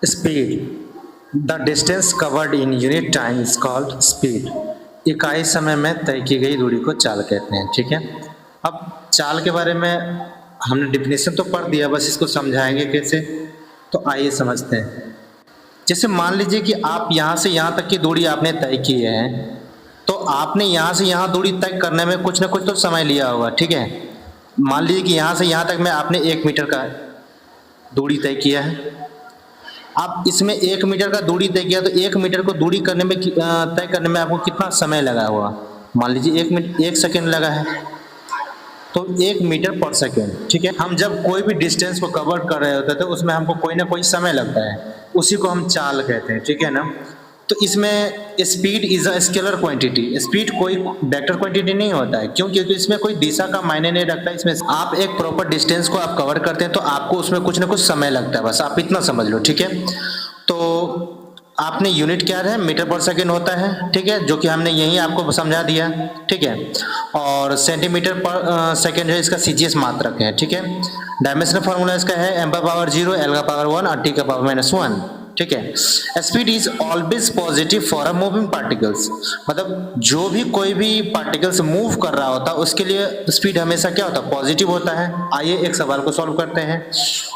Speed the distance covered in unit time is called speed. इकाई समय में तय की गई दूरी को चाल कहते हैं। ठीक है, अब चाल के बारे में हमने डिफिनेशन तो पढ़ दिया, बस इसको समझाएंगे कैसे। तो आइए समझते हैं। जैसे मान लीजिए कि आप यहाँ से यहाँ तक की दूरी आपने तय की है, तो आपने यहाँ से यहाँ दूरी तय करने में कुछ ना कुछ तो समय लिया होगा। ठीक है, मान लीजिए कि यहाँ से यहाँ तक में आपने 1 मीटर का दूरी तय किया है। आप इसमें 1 मीटर का दूरी तय किया, तो 1 मीटर को दूरी करने में तय करने में आपको कितना समय लगा हुआ? मान लीजिए 1 सेकेंड लगा है, तो 1 मीटर पर सेकेंड। ठीक है, हम जब कोई भी डिस्टेंस को कवर कर रहे होते हैं तो उसमें हमको कोई ना कोई समय लगता है, उसी को हम चाल कहते हैं। ठीक है ना। तो इसमें speed is a scalar quantity. Speed कोई वेक्टर क्वांटिटी नहीं होता है। क्यों? क्योंकि इसमें कोई दिशा का मायने नहीं रखता है। इसमें आप एक प्रॉपर डिस्टेंस को आप कवर करते हैं तो आपको उसमें कुछ ना कुछ समय लगता है, बस आप इतना समझ लो। ठीक है, तो आपने यूनिट क्या है? मीटर पर सेकेंड होता है। ठीक है, जो कि हमने यही आपको समझा दिया। ठीक है, और सेंटीमीटर पर सेकेंड है इसका सीजीएस मात्रक है। ठीक है, डायमेंशनल फार्मूला इसका है m/0, l का पावर 1 और t का पावर -1। ठीक है, speed is always positive for a moving particles. मतलब जो भी कोई भी पार्टिकल्स मूव कर रहा होता है उसके लिए स्पीड हमेशा क्या होता है? पॉजिटिव होता है। आइए एक सवाल को सॉल्व करते हैं।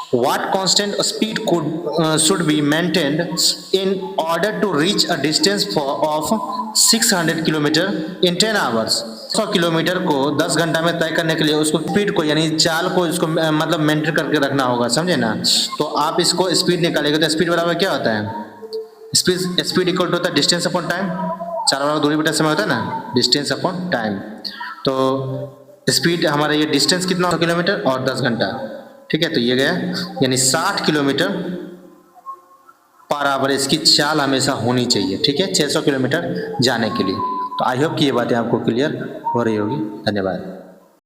What constant speed should be maintained in order to reach a distance of 600 kilometre in 10 hours? 100 kilometre को 10 घंटा में तय करने के लिए उसको स्पीड को यानी चाल को इसको मतलब मेंटेन करके रखना होगा, समझे ना। तो आप इसको स्पीड निकालेंगे तो स्पीड बराबर क्या होता है? स्पीड इक्वल टू होता है डिस्टेंस अपॉन टाइम। चाल बराबर दूरी बटा समय होता है ना, डिस्टेंस अपॉन टाइम। तो स्पीड हमारा ये डिस्टेंस कितना 100 किलोमीटर और 10 घंटा। ठीक है, तो ये गया यानी 60 किलोमीटर पर आवर इसकी चाल हमेशा होनी चाहिए। ठीक है, 600 किलोमीटर जाने के लिए। तो आई होप कि ये बातें आपको क्लियर हो रही होगी। धन्यवाद।